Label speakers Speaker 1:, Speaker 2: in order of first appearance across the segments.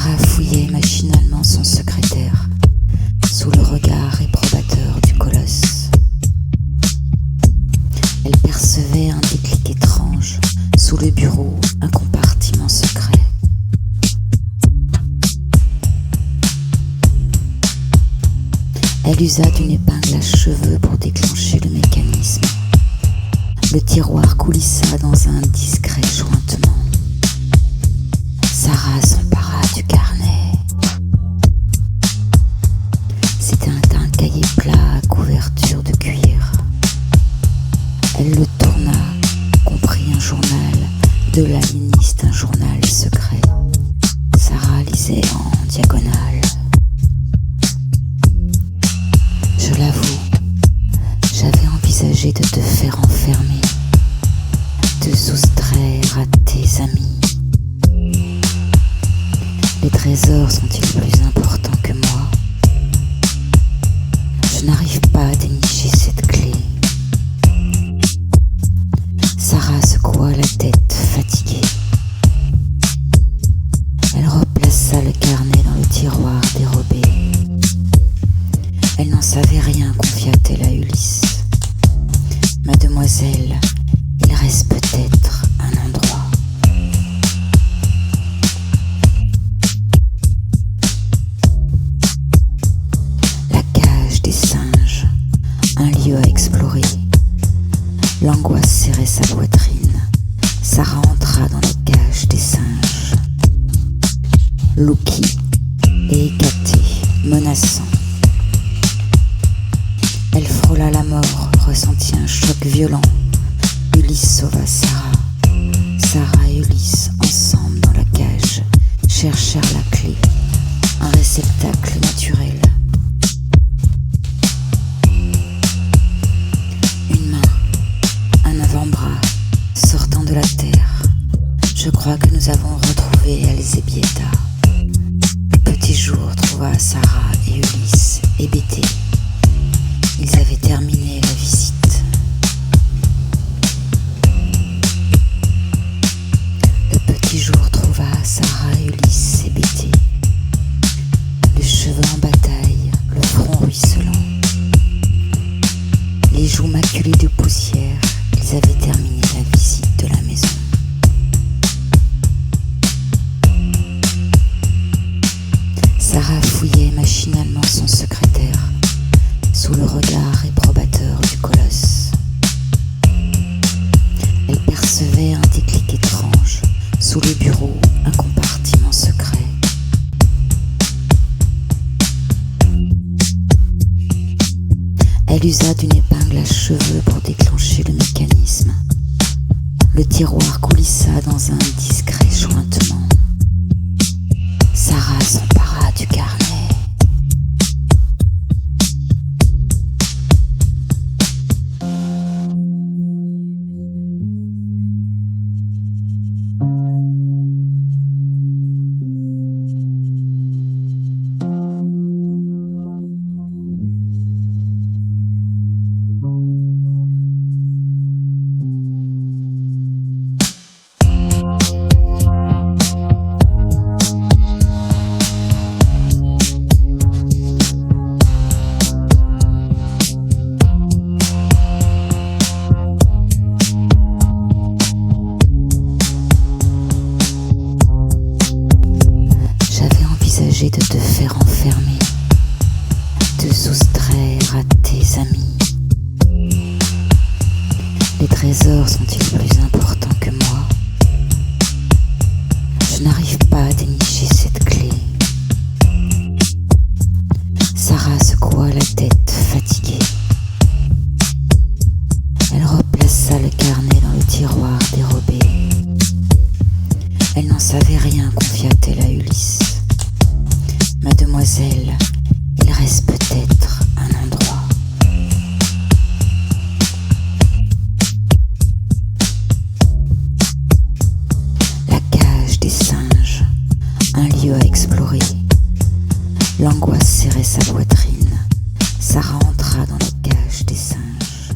Speaker 1: Sarah fouillait machinalement son secrétaire, sous le regard réprobateur du colosse. Elle percevait un déclic étrange, sous le bureau, un compartiment secret. Elle usa d'une épingle à cheveux pour déclencher le mécanisme. Le tiroir coulissa dans un discret jointement. Sarah s'empara du carnet. C'était un cahier plat à couverture de cuir. Elle le tourna, comprit un journal, de l'aliéniste, un journal secret. Sarah lisait en diagonale. Je l'avoue, j'avais envisagé de te faire enfermer, te soustraire à tes amis. Les trésors sont-ils plus importants que moi? Je n'arrive pas à dénicher cette clé. Sarah secoua la tête, fatiguée. Elle replaça le carnet dans le tiroir dérobé. Elle n'en savait rien, confia-t-elle à Ulysse. Mademoiselle, il reste peut-être un endroit. La cage des singes, un lieu à explorer. L'angoisse serrait sa poitrine. Sarah entra dans la cage des singes. Loki et écaté, menaçant. Elle frôla la mort, ressentit un choc violent. Ulysse sauva Sarah. Sarah et Ulysse, ensemble dans la cage, cherchèrent la clé, un réceptacle naturel. Une main, un avant-bras, sortant de la terre. Je crois que nous avons retrouvé Elzébieta. Le petit jour trouva Sarah et Ulysse hébétés. Ils avaient terminé la visite. Le petit jour trouva Sarah et Ulysse hébétés, les cheveux en bataille, le front ruisselant, les joues maculées de poussière. Ils avaient terminé la visite de la maison. Sarah fouillait machinalement son secrétaire, sous le regard réprobateur du colosse. Elle percevait un déclic étrange, sous le bureau, un compartiment secret. Elle usa d'une épingle à cheveux pour déclencher le mécanisme. Le tiroir coulissa dans un discret jointement. Sarah s'empara du carnet. De te faire enfermer, te soustraire à tes amis. Les trésors sont-ils plus importants que moi? Je n'arrive pas à dénicher cette clé. Sarah secoua la tête, fatiguée. Elle replaça le carnet dans le tiroir dérobé. Elle n'en savait rien, confia-t-elle à Ulysse. Mademoiselle, il reste peut-être un endroit. La cage des singes, un lieu à explorer. L'angoisse serrait sa poitrine. Sarah entra dans la cage des singes.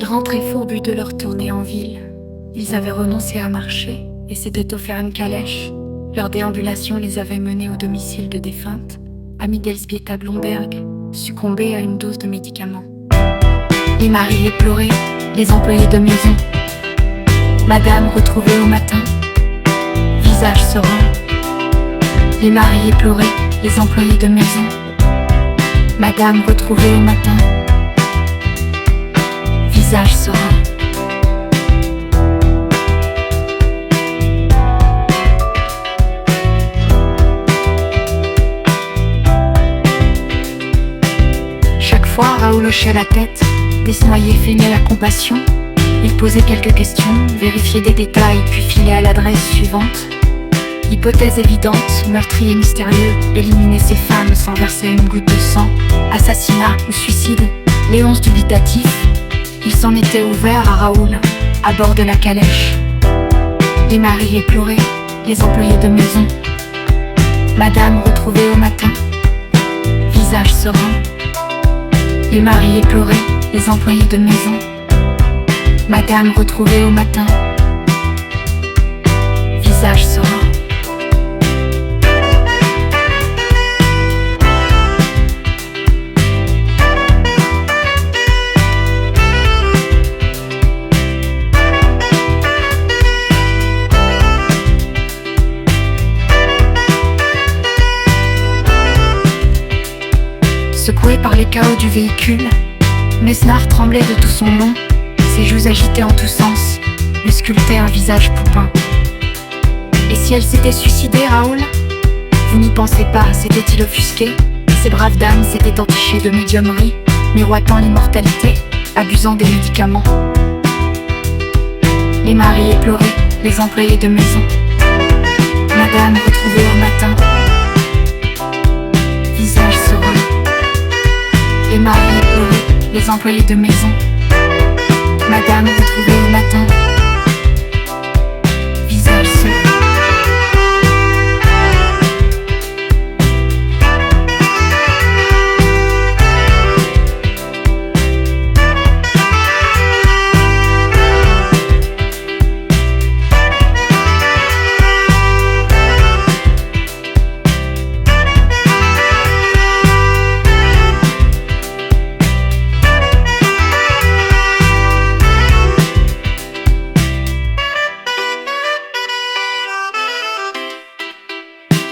Speaker 2: Ils rentraient fourbus de leur tournée en ville. Ils avaient renoncé à marcher et s'étaient offert une calèche. Leur déambulation les avait menés au domicile de défunte, amie d'Elzbieta Blomberg, succombée à une dose de médicaments. Les mariés pleuraient, les employés de maison. Madame retrouvée au matin, visage serein. Les mariés pleuraient, les employés de maison. Madame retrouvée au matin, visage serein. Chaque fois, Raoul hochait la tête, desnoyé feignait la compassion. Il posait quelques questions, vérifiait des détails, puis filait à l'adresse suivante. Hypothèse évidente, meurtrier mystérieux, éliminer ses femmes sans verser une goutte de sang, assassinat ou suicide, Léonce dubitatif. Il s'en était ouvert à Raoul, à bord de la calèche. Les mariés pleuraient, les employés de maison. Madame retrouvée au matin, visage serein. Les mariés pleuraient, les employés de maison. Madame retrouvée au matin, visage serein. Secoué par les chaos du véhicule, Mesnard tremblait de tout son long. Ses joues agitées en tous sens, lui sculptaient un visage poupin. Et si elle s'était suicidée, Raoul? Vous n'y pensez pas, s'était-il offusqué? Ces braves dames s'étaient entichées de médiumnerie, miroitant l'immortalité, abusant des médicaments. Les mariés pleuraient, les employés de maison. Madame retrouvée au matin, visage serein. Les mariés pleuraient, les employés de maison. Madame retrouvée au matin, visage serein.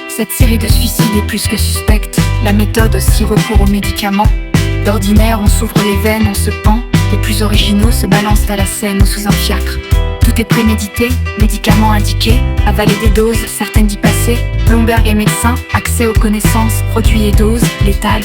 Speaker 2: Cette série de suicides est plus que suspecte. La méthode aussi recourt aux médicaments. D'ordinaire, on s'ouvre les veines, on se pend. Les plus originaux se balancent à la scène ou sous un fiacre. Tout est prémédité, médicaments indiqués, avaler des doses, certaines d'y passer. Blomberg est médecin, accès aux connaissances, produits et doses, létales.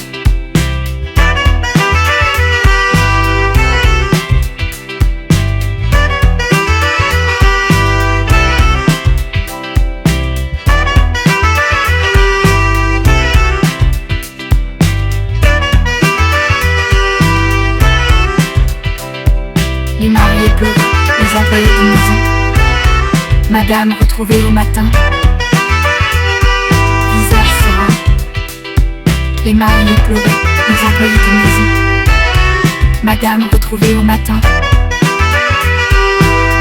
Speaker 2: Les mariés pleurent, les employés de maison. Madame retrouvée au matin, visage serein. Les mariés pleuraient, les employés de maison. Madame retrouvée au matin,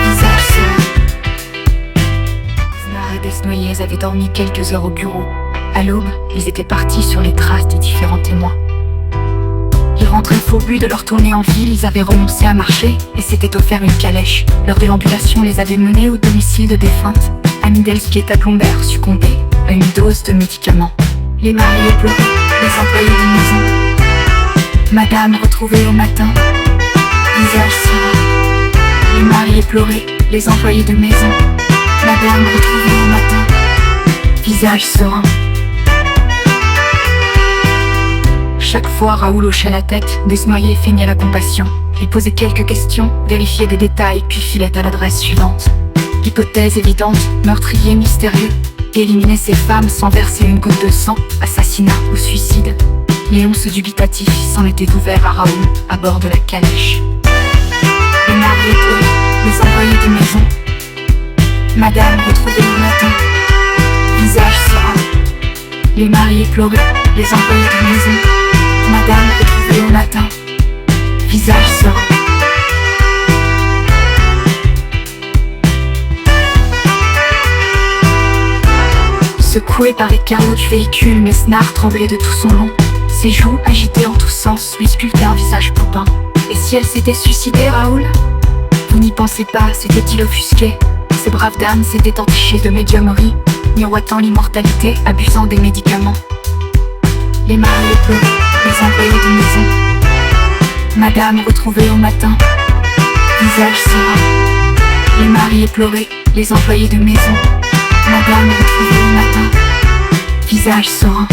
Speaker 2: visage serein. Mesnard et Desnoyers avaient dormi quelques heures au bureau. À l'aube, ils étaient partis sur les traces des différents témoins. Ils rentraient fourbus de leur tournée en ville, ils avaient renoncé à marcher et s'étaient offert une calèche. Leur déambulation les avait menés au domicile de défunte, amie d'Elzbieta Blomberg, succombée à une dose de médicaments. Les mariés pleuraient, les employés de maison. Madame retrouvée au matin, visage serein. Les mariés pleuraient, les employés de maison. Madame retrouvée au matin, visage serein. Chaque fois, Raoul hochait la tête, Desnoyers feignait la compassion. Il posait quelques questions, vérifiait des détails, puis filait à l'adresse suivante. Hypothèse évidente, meurtrier mystérieux, éliminer ses femmes sans verser une goutte de sang, assassinat ou suicide. Léonce dubitatif s'en était ouvert à Raoul, à bord de la calèche. Les mariés pleuraient, les employés de maison. Madame retrouvée au matin, visage serein. Les mariés pleuraient, les employés de maison. Madame retrouvée au matin, visage serein. Secoué par les carreaux du véhicule, Mesnard tremblait de tout son long. Ses joues, agitées en tous sens, lui sculptaient un visage poupin. Et si elle s'était suicidée, Raoul? Vous n'y pensez pas, s'était-il offusqué. Ces braves dames s'étaient entichées de médiumnerie, miroitant l'immortalité, abusant des médicaments. Les mariés pleurés, les employés de maison. Madame retrouvée au matin, visage serein. Les mariés pleurés, les employés de maison. Madame retrouvée au matin, visage serein.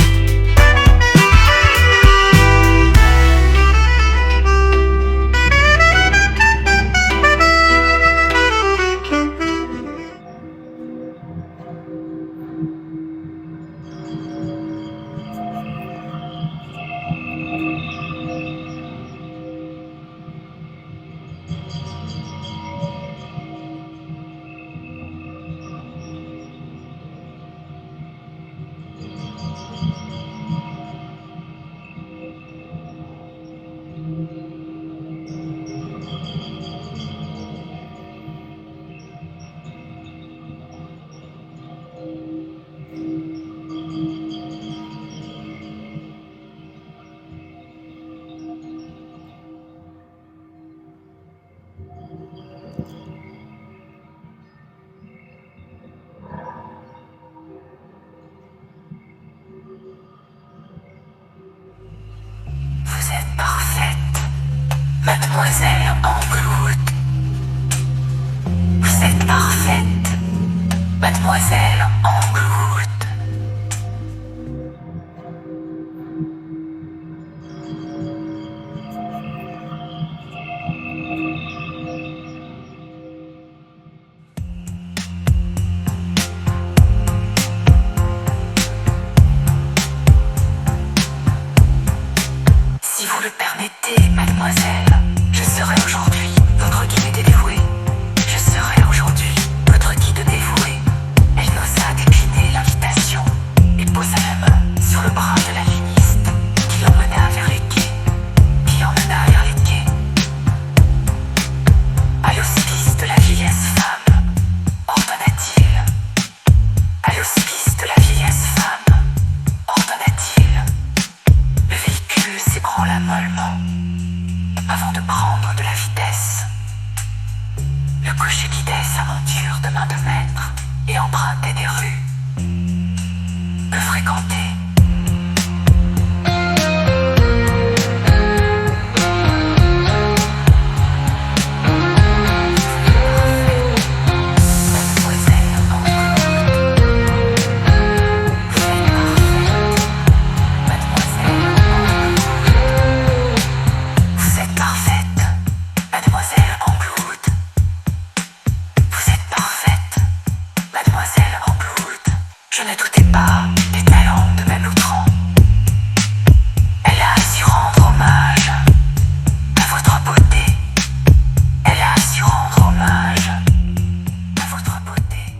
Speaker 1: Vous êtes parfaite, mademoiselle Anglewood. Vous êtes parfaite, mademoiselle Anglewood. Si vous le permettez, mademoiselle, je serai aujourd'hui votre guide dévoué. Je serai aujourd'hui votre guide dévoué. Elle n'osa décliner l'invitation et posa la main sur le bras de l'alpiniste qui l'emmena vers les quais, qui emmena vers les quais. À l'hospice de la vieillesse femme, ordonna-t-il. À l'hospice de la vieillesse femme, ordonna-t-il. Le véhicule s'ébranla mollement avant de prendre de la vitesse. Le cocher guidait sa monture de main de maître et empruntait des rues peu fréquentées. Vous êtes parfaite, mademoiselle Anglewood. Vous êtes parfaite, mademoiselle Anglewood. Je ne doutais pas des talents de Mame Loutran. Elle a su rendre hommage à votre beauté. Elle a su rendre hommage à votre beauté.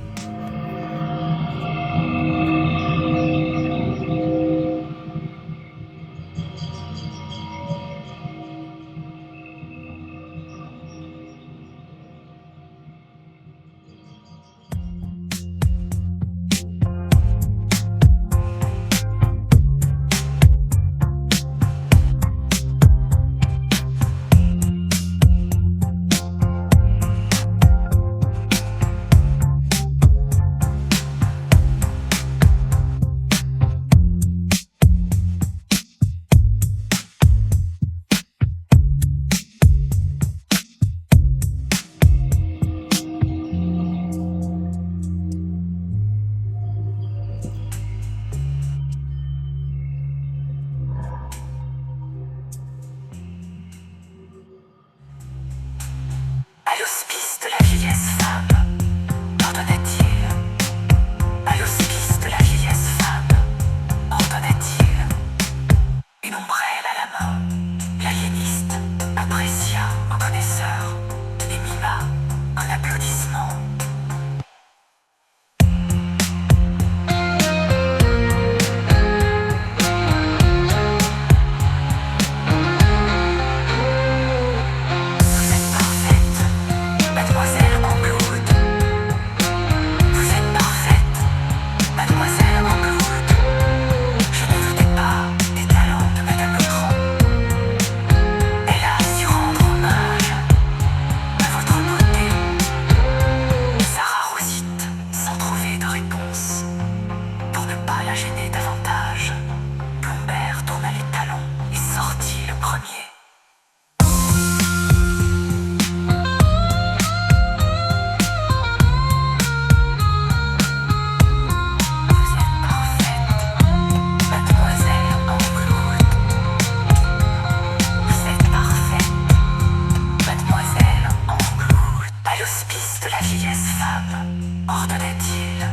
Speaker 1: ordonna-t-il.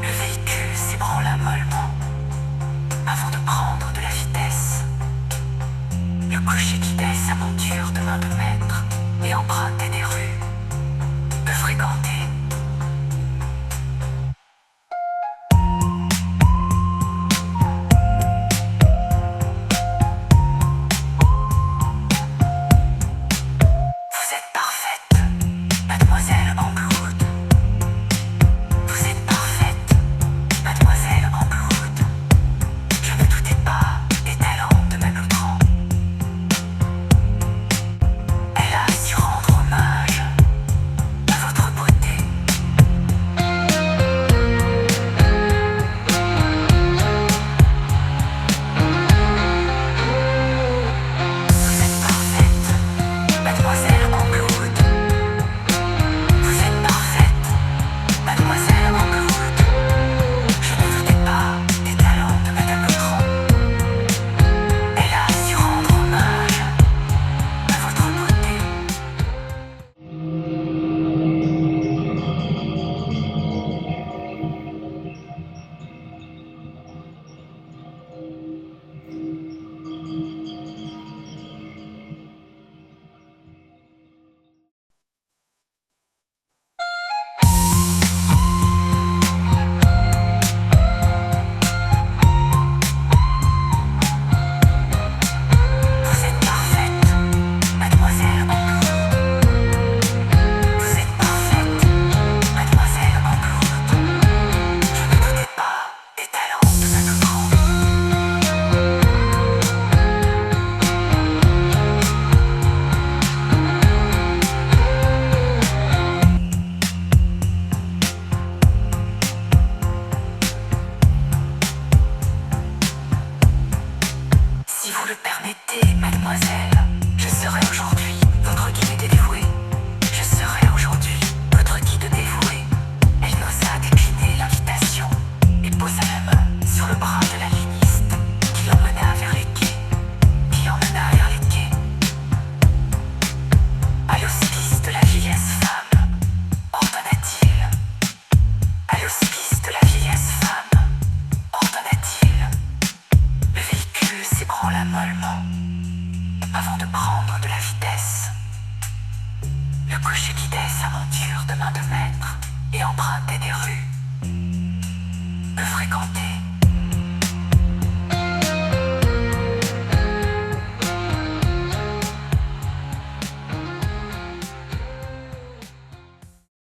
Speaker 1: Le véhicule s'ébranla mollement avant de prendre de la vitesse. Le cocher quittait sa monture de main de maître et empruntait des rues peu fréquentées. Vous êtes parfaite, mademoiselle Amblewood. Vous êtes parfaite, mademoiselle Amblewood. Je ne doutais pas des talents de ma plus grande. Elle a su rendre hommage à votre beauté. Vous êtes parfaite, mademoiselle Amblewood. Vous êtes parfaite, mademoiselle Amblewood. Je ne doutais pas des talents de Madame Legrand. Elle a su rendre hommage à votre beauté. Vous êtes parfaite, mademoiselle Amblewood. Vous êtes parfaite, mademoiselle Amblewood. Je ne doutais pas des talents de ma plus grande. Si vous le permettez, mademoiselle, je serai aujourd'hui votre guide dévoué. Je serai aujourd'hui votre guide dévoué. Elle n'osa décliner l'invitation et posa la main sur le bras de la liniste qui l'emmena vers les quais. À l'hospice de la vieillesse femme, ordonna-t-il. À l'hospice de la vieillesse femme, ordonna-t-il. Le véhicule s'ébranla mollement avant de prendre de la vitesse. Le cocher guidait sa monture de main de maître et empruntait des rues